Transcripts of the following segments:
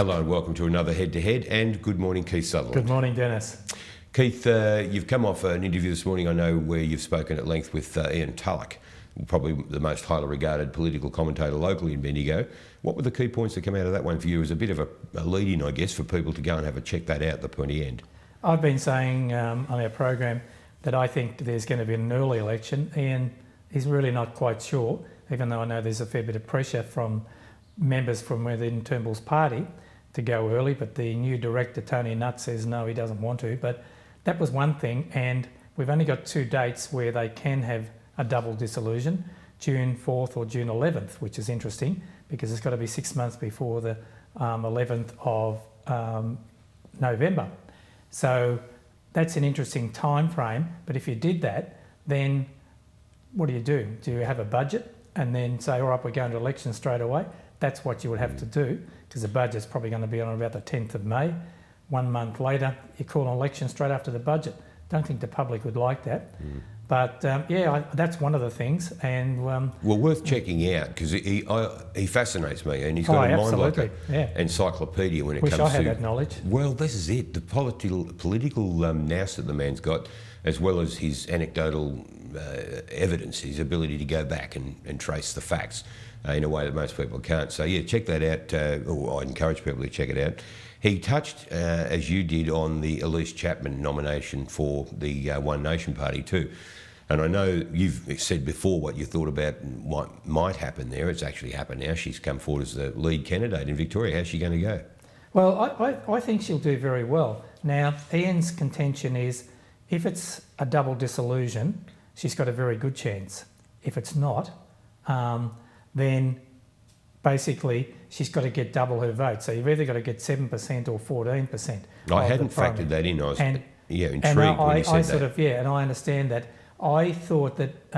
Hello and welcome to another Head2Head, and good morning, Keith Sutherland. Good morning, Dennis. Keith, you've come off an interview this morning, I know, where you've spoken at length with Ian Tulloch, probably the most highly regarded political commentator locally in Bendigo. What were the key points that come out of that one for you as a bit of a lead-in, I guess, for people to go and have a check that out at the pointy end? I've been saying on our program that I think there's going to be an early election. Ian is really not quite sure, even though I know there's a fair bit of pressure from members from within Turnbull's party to go early, but the new director, Tony Nutt, says no, he doesn't want to. But that was one thing, and we've only got two dates where they can have a double dissolution, June 4th or June 11th, which is interesting because it's got to be 6 months before the 11th of November. So that's an interesting time frame, but if you did that, then what do? Do you have a budget and then say, all right, we're going to election straight away? That's what you would have to do, because the budget's probably going to be on about the 10th of May. 1 month later, you call an election straight after the budget. Don't think the public would like that. But that's one of the things. And well, worth checking out, because he fascinates me, and he's got a mind like an encyclopedia when it comes to... Wish I had that knowledge. Well, this is it. The political nous that the man's got, as well as his anecdotal evidence, his ability to go back and trace the facts in a way that most people can't. So yeah, check that out, or I encourage people to check it out. He touched, as you did, on the Elise Chapman nomination for the One Nation Party too. And I know you've said before what you thought about what might happen there. It's actually happened now. She's come forward as the lead candidate in Victoria. How's she going to go? Well, I think she'll do very well. Now, Ian's contention is if it's a double dissolution, she's got a very good chance. If it's not, then basically she's got to get double her vote. So you've either got to get 7% or 14%. I hadn't factored that in. I was intrigued when you said that. And I understand that. I thought that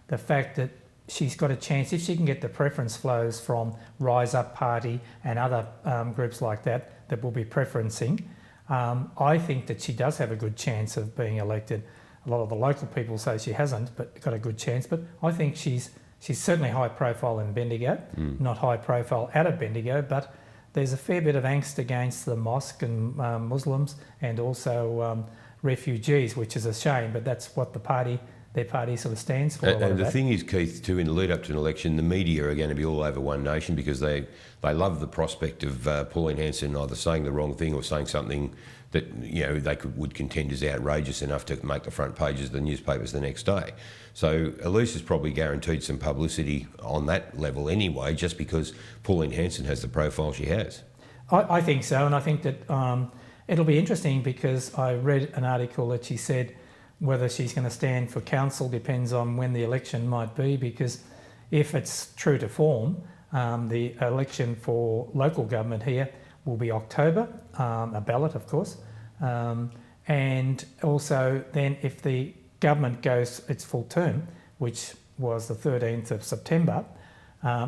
the fact that she's got a chance, if she can get the preference flows from Rise Up Party and other groups like that will be preferencing, I think that she does have a good chance of being elected. A lot of the local people say she hasn't, but got a good chance. But I think she's certainly high profile in Bendigo, not high profile out of Bendigo, but there's a fair bit of angst against the mosque and Muslims and also refugees, which is a shame, but that's what their party sort of stands for. And the thing is, Keith, too, in the lead up to an election, the media are going to be all over One Nation because they love the prospect of Pauline Hanson either saying the wrong thing or saying something that they would contend is outrageous enough to make the front pages of the newspapers the next day. So Elise is probably guaranteed some publicity on that level anyway, just because Pauline Hanson has the profile she has. I think so, and I think that it'll be interesting because I read an article that she said whether she's going to stand for council depends on when the election might be, because if it's true to form, the election for local government here will be October, a ballot of course, and also then if the government goes its full term, which was the 13th of September,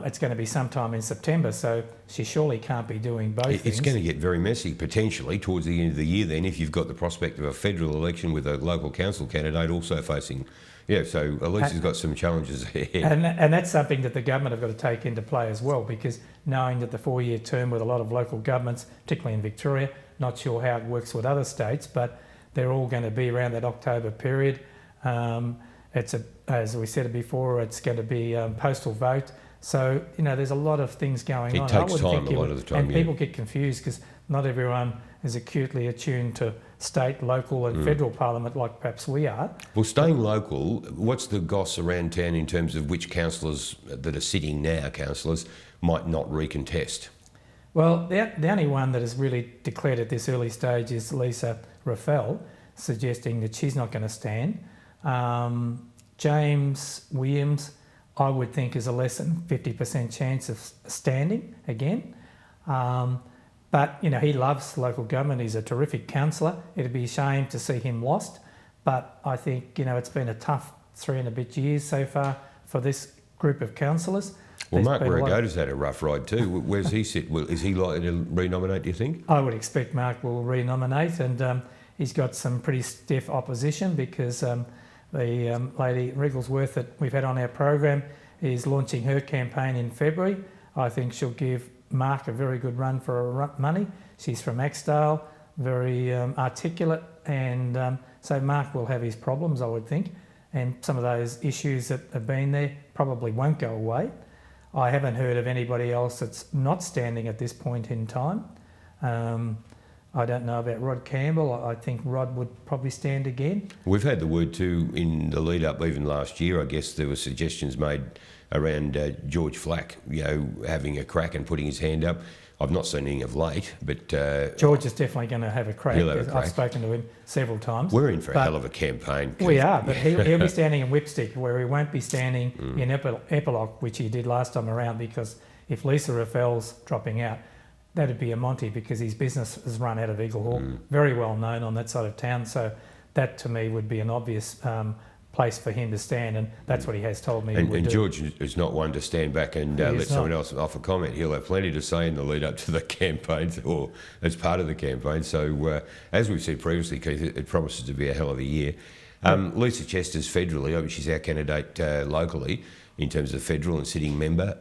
it's going to be sometime in September, so she surely can't be doing both things. It's going to get very messy, potentially, towards the end of the year then, if you've got the prospect of a federal election with a local council candidate also facing... Yeah, so Elise has got some challenges ahead. And that's something that the government have got to take into play as well, because knowing that the 4-year term with a lot of local governments, particularly in Victoria, not sure how it works with other states, but they're all going to be around that October period. As we said before, it's going to be postal vote. So, there's a lot of things going on. It takes time a lot of the time, and people get confused because not everyone is acutely attuned to state, local and federal parliament like perhaps we are. Well, staying local, what's the goss around town in terms of which councillors that are sitting now, councillors, might not recontest? Well, the only one that has really declared at this early stage is Lisa Raffel, suggesting that she's not going to stand. James Williams, I would think, is a less than 50% chance of standing again. But, he loves local government. He's a terrific councillor. It'd be a shame to see him lost. But I think, it's been a tough 3 and a bit years so far for this group of councillors. Well, Mark Warregota's had a rough ride too. Where's he sit? Is he likely to renominate, do you think? I would expect Mark will renominate, and he's got some pretty stiff opposition because the lady Wrigglesworth that we've had on our program is launching her campaign in February. I think she'll give Mark a very good run for her money. She's from Axdale, very articulate, and so Mark will have his problems, I would think, and some of those issues that have been there probably won't go away. I haven't heard of anybody else that's not standing at this point in time. I don't know about Rod Campbell. I think Rod would probably stand again. We've had the word too in the lead up, even last year, I guess there were suggestions made around George Flack, having a crack and putting his hand up. I've not seen anything of late, but... George is definitely going to have a crack. He'll have a crack. I've spoken to him several times. We're in for a hell of a campaign. We are, but he'll be standing in Whipstick, where he won't be standing in Epilogue, which he did last time around, because if Lisa Raffell's dropping out, that'd be a Monty, because his business is run out of Eagle Hawk, very well known on that side of town. So that to me would be an obvious place for him to stand, and that's what he has told me. And George is not one to stand back and let someone else offer comment. He'll have plenty to say in the lead up to the campaigns, or as part of the campaign. So as we've said previously, Keith, it promises to be a hell of a year. Lisa Chester's federally, she's our candidate locally in terms of federal and sitting member.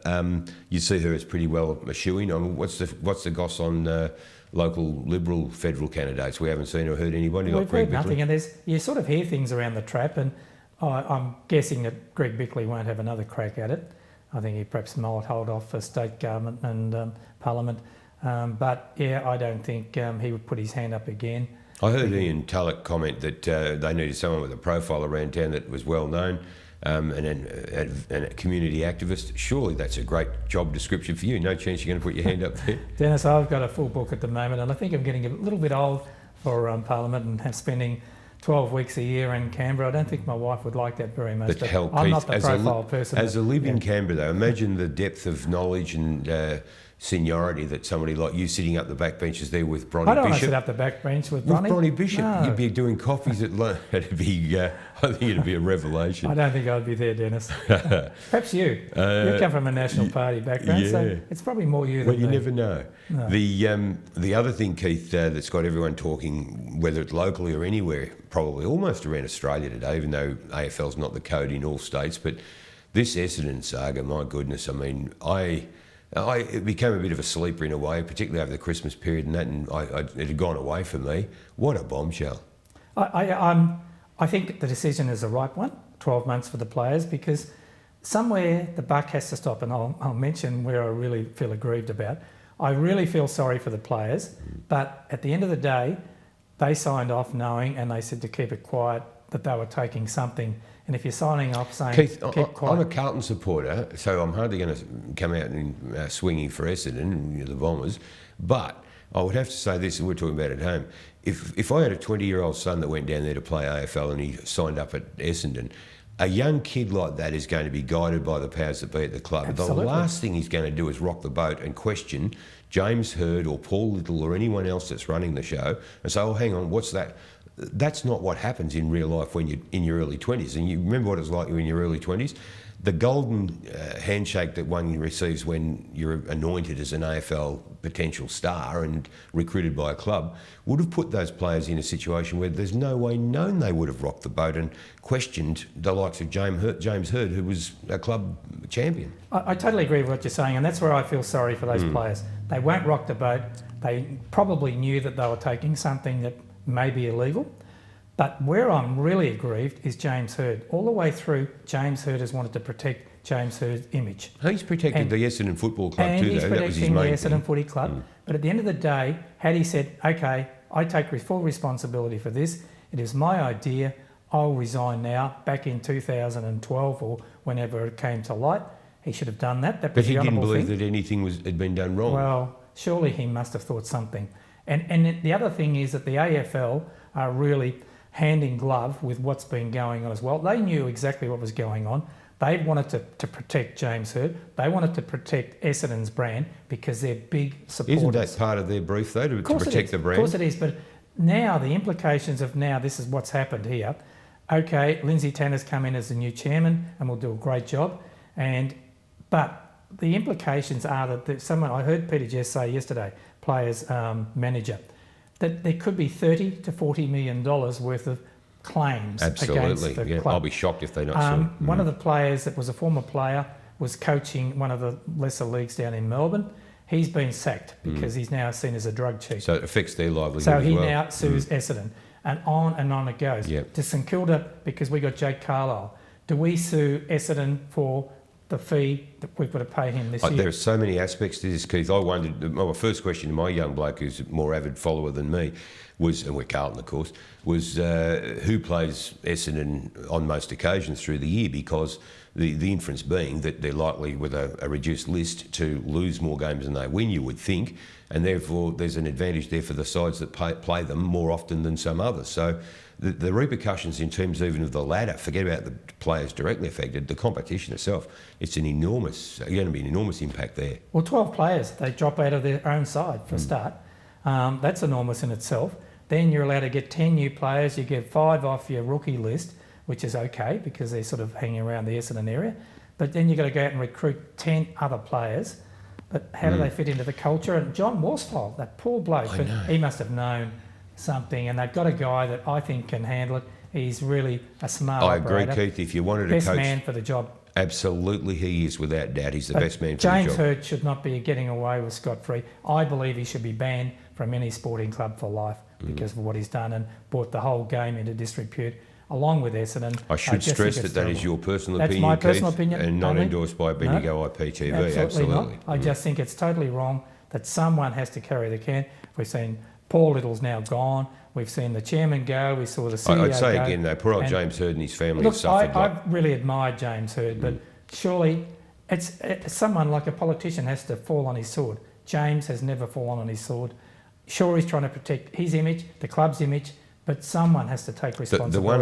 You see her as pretty well a shoe-in. What's the goss on local Liberal federal candidates? We haven't seen or heard anybody. We've heard nothing, and you sort of hear things around the trap, and I'm guessing that Greg Bickley won't have another crack at it. I think he perhaps might hold off for state government and Parliament. But yeah, I don't think he would put his hand up again. I heard Ian Tulloch comment that they needed someone with a profile around town that was well known, and a community activist. Surely that's a great job description for you. No chance you're going to put your hand up there? Dennis, I've got a full book at the moment, and I think I'm getting a little bit old for Parliament and spending 12 weeks a year in Canberra. I don't think my wife would like that very much. But hell, I'm not the profile person. As a live in Canberra, though, imagine the depth of knowledge and seniority that somebody like you sitting up the back benches there with Bronnie Bishop. I don't want to sit up the back bench with Bronnie. With Bronnie Bishop. No. You'd be doing coffees at lunch. It'd be, I think it'd be a revelation. I don't think I'd be there, Dennis. Perhaps you. You come from a National Party background, so it's probably more you than me. Well, you never know. No. The other thing, Keith, that's got everyone talking, whether it's locally or anywhere, probably almost around Australia today, even though AFL's not the code in all states, but this Essendon saga, my goodness, I mean, it became a bit of a sleeper in a way, particularly over the Christmas period and that, and it had gone away for me. What a bombshell. I think the decision is the right one, 12 months for the players, because somewhere the buck has to stop, and I'll mention where I really feel aggrieved about. I really feel sorry for the players, but at the end of the day, they signed off knowing, and they said to keep it quiet, that they were taking something. And if you're signing off saying, Keith, keep quiet. I'm a Carlton supporter, so I'm hardly going to come out and swinging for Essendon, the Bombers. But I would have to say this, and we're talking about it at home. If I had a 20-year-old son that went down there to play AFL and he signed up at Essendon, a young kid like that is going to be guided by the powers that be at the club. Absolutely. The last thing he's going to do is rock the boat and question James Hird or Paul Little or anyone else that's running the show and say, oh, hang on, what's that? That's not what happens in real life when you're in your early 20s. And you remember what it's like in your early 20s? The golden handshake that one receives when you're anointed as an AFL potential star and recruited by a club would have put those players in a situation where there's no way known they would have rocked the boat and questioned the likes of James Hird, who was a club champion. I totally agree with what you're saying, and that's where I feel sorry for those players. They won't rock the boat. They probably knew that they were taking something that may be illegal. But where I'm really aggrieved is James Hird. All the way through, James Hird has wanted to protect James Hird's image. He's protected the Essendon Football Club too, though. That was his main thing. And he's protecting the Essendon Footy Club. But at the end of the day, had he said, OK, I take full responsibility for this, it is my idea, I'll resign now, back in 2012 or whenever it came to light, he should have done that. But he didn't believe that anything had been done wrong. Well, surely he must have thought something. And the other thing is that the AFL are really hand in glove with what's been going on as well. They knew exactly what was going on. They wanted to protect James Hird. They wanted to protect Essendon's brand because they're big supporters. Isn't that part of their brief, though, to protect the brand? Of course it is, but now the implications of this is what's happened here. OK, Lindsay Tanner's come in as the new chairman and will do a great job. But the implications are that I heard Peter Jess say yesterday, players manager, that there could be $30 to $40 million worth of claims against the club. I'll be shocked if they're not sued. One of the players that was a former player was coaching one of the lesser leagues down in Melbourne, He's been sacked because he's now seen as a drug cheat. So it affects their livelihood So as he well. now sues Essendon, and on it goes. Yep. To St Kilda, because we got Jake Carlisle. Do we sue Essendon for the fee that we've got to pay him this year? There are so many aspects to this, Keith. I wondered, my first question to my young bloke, who's a more avid follower than me, was, and we're Carlton, of course, was who plays Essendon on most occasions through the year, because the inference being that they're likely, with a reduced list, to lose more games than they win, you would think, and therefore there's an advantage there for the sides that play them more often than some others. So the repercussions in terms even of the ladder, forget about the players directly affected, the competition itself, it's going to be an enormous impact there. Well, 12 players, they drop out of their own side for a start. That's enormous in itself. Then you're allowed to get 10 new players. You get 5 off your rookie list, which is okay because they're sort of hanging around the Essendon area. But then you've got to go out and recruit 10 other players. But how do they fit into the culture? And John Worsfold, that poor bloke, but he must have known something. And they've got a guy that I think can handle it. He's really a smart operator. I agree, Keith. If you wanted best a coach... man for the job. Absolutely, he is, without doubt. He's the best man for the job. James Hird should not be getting away with scot-free. I believe he should be banned from any sporting club for life because of what he's done and brought the whole game into disrepute, along with Essendon. I should stress that is your personal opinion, Keith, my personal opinion, and not only. endorsed by Bendigo IPTv. Absolutely not. I just think it's totally wrong that someone has to carry the can. We've seen Paul Little's now gone. We've seen the chairman go. We saw the CEO I'd say go. again, though, poor old James Hird and his family Look, have suffered. I've really admired James Hird, but surely it's someone like a politician has to fall on his sword. James has never fallen on his sword. Sure, he's trying to protect his image, the club's image, but someone has to take responsibility. The one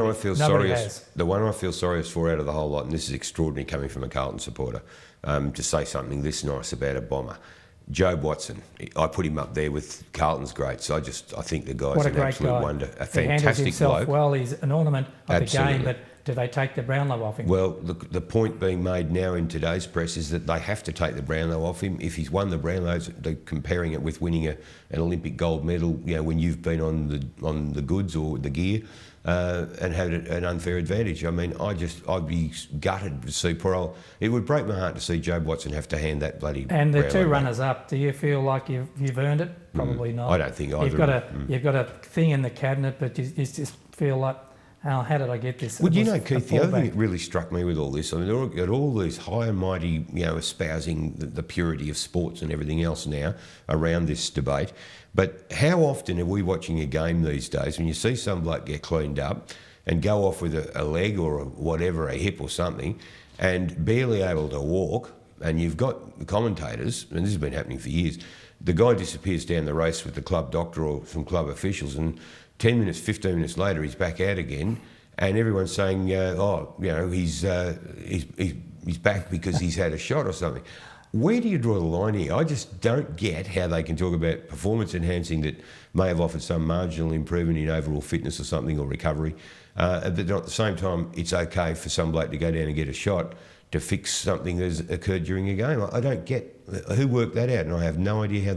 I feel sorriest for out of the whole lot, and this is extraordinary coming from a Carlton supporter, to say something this nice about a bomber. Jobe Watson, I put him up there with Carlton's greats. I think the guy's an absolute wonder. A fantastic he handles himself bloke. Well, he's an ornament of Absolutely. the game, but do they take the Brownlow off him? Well, the point being made now in today's press is that they have to take the Brownlow off him. If he's won the Brownlows, they're comparing it with winning an Olympic gold medal, when you've been on the goods or the gear and had an unfair advantage. I mean, I'd be gutted to see poor old... It would break my heart to see Jobe Watson have to hand that bloody And the Brownlow two runners-up, do you feel like you've earned it? Probably not. I don't think either. You've got a thing in the cabinet, but you just feel like, how did I get this? Well, Keith, the other thing that really struck me with all this, I mean, they've got all these high and mighty, espousing the purity of sports and everything else now around this debate. But how often are we watching a game these days when you see some bloke get cleaned up and go off with a leg or a hip or something, and barely able to walk, and you've got the commentators, and this has been happening for years, the guy disappears down the race with the club doctor or some club officials, and 10 minutes, 15 minutes later, he's back out again, and everyone's saying, he's back because he's had a shot or something. Where do you draw the line here? I just don't get how they can talk about performance enhancing that may have offered some marginal improvement in overall fitness or something, or recovery, but at the same time, it's okay for some bloke to go down and get a shot to fix something that's occurred during a game. I don't get who worked that out, and I have no idea how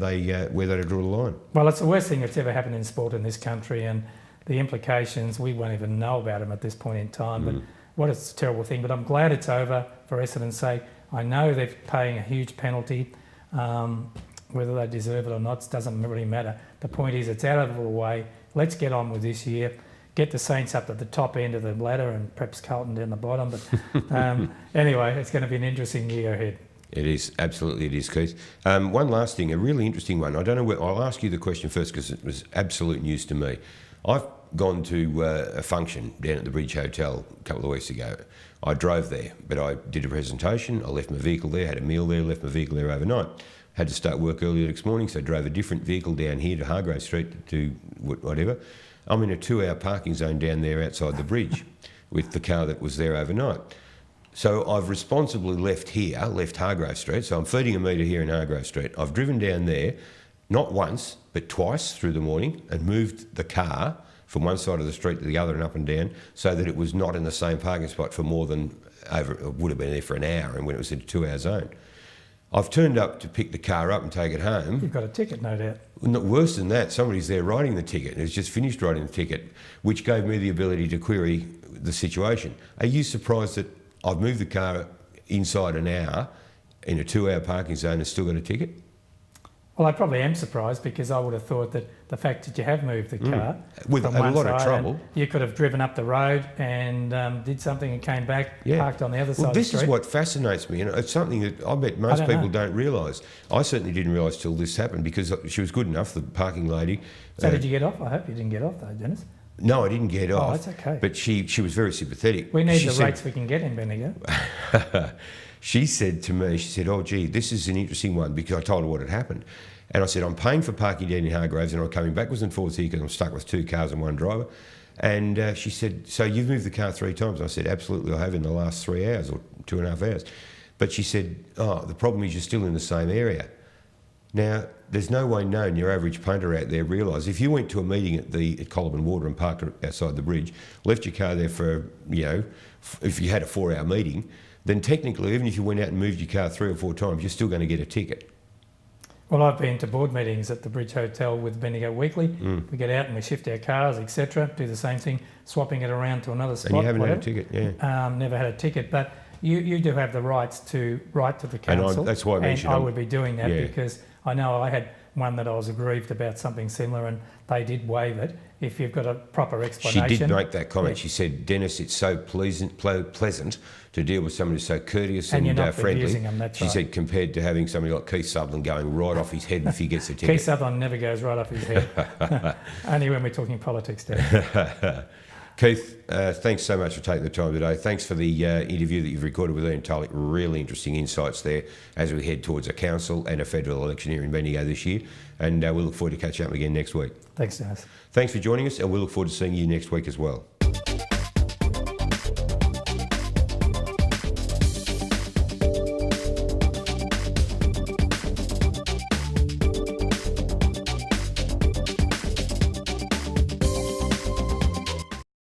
where they draw the line. Well, it's the worst thing that's ever happened in sport in this country, and the implications, we won't even know about them at this point in time. But what a terrible thing. But I'm glad it's over for Essendon's sake. I know they're paying a huge penalty. Whether they deserve it or not doesn't really matter. The point is, it's out of the way. Let's get on with this year. Get the Saints up at the top end of the ladder and perhaps Carlton down the bottom. But anyway, it's going to be an interesting year ahead. It is, absolutely it is, Keith. One last thing, a really interesting one. I don't know I'll ask you the question first because it was absolute news to me. I've gone to a function down at the Bridge Hotel a couple of weeks ago. I drove there, but I did a presentation. I left my vehicle there, had a meal there, left my vehicle there overnight. Had to start work early the next morning, so I drove a different vehicle down here to Hargrave Street to whatever. I'm in a 2-hour parking zone down there outside the bridge with the car that was there overnight. So I've responsibly left Hargrave Street, so I'm feeding a metre here in Hargrave Street. I've driven down there, not once, but twice through the morning, and moved the car from one side of the street to the other and up and down, so that it was not in the same parking spot for more than it would have been there for an hour, and when it was in a 2-hour zone. I've turned up to pick the car up and take it home. You've got a ticket, no doubt. Not worse than that, somebody's there writing the ticket, and has just finished writing the ticket, which gave me the ability to query the situation. Are you surprised that I've moved the car inside an hour in a 2-hour parking zone and still got a ticket? Well, I probably am surprised because I would have thought that the fact that you have moved the car with from a one lot of side trouble. and you could have driven up the road and did something and came back, parked on the other side Well, of the this street. is what fascinates me, and it's something that I bet most people don't realise. I certainly didn't realise till this happened because she was good enough, the parking lady. So did you get off? I hope you didn't get off though, Dennis. No, I didn't get off. Oh, that's okay. But she was very sympathetic. We need She the said- rates we can get in Bendigo. She said to me, she said, "Oh, gee, this is an interesting one," because I told her what had happened. And I said, "I'm paying for parking down in Hargraves and I'm coming backwards and forwards here because I'm stuck with 2 cars and 1 driver." And she said, "So you've moved the car 3 times?" I said, "Absolutely, I have in the last 3 hours or 2.5 hours." But she said, "Oh, the problem is you're still in the same area." Now, there's no way known your average punter out there realise if you went to a meeting at Colibon Water and parked outside the bridge, left your car there for, if you had a 4-hour meeting, then technically, even if you went out and moved your car 3 or 4 times, you're still going to get a ticket. Well, I've been to board meetings at the Bridge Hotel with Bendigo weekly. We get out and we shift our cars, etc. Do the same thing, swapping it around to another spot. And you haven't whatever. had a ticket, yeah. Never had a ticket, but you do have the rights to write to the council. That's why I mentioned. And I would be doing that Yeah. because I know I had one that I was aggrieved about something similar, and they did waive it if you've got a proper explanation. She did make that comment. Yeah. She said, "Dennis, it's so pleasant to deal with someone who's so courteous And and, you're not friendly." abusing them, that's she right. said, compared to having somebody like Keith Sutherland going right off his head if he gets a ticket. Keith Sutherland never goes right off his head. Only when we're talking politics, Dan. Keith, thanks so much for taking the time today. Thanks for the interview that you've recorded with Ian Tulloch. Really interesting insights there as we head towards a council and a federal election here in Bendigo this year. And we look forward to catching up again next week. Thanks, Dennis. Thanks for joining us, and we look forward to seeing you next week as well.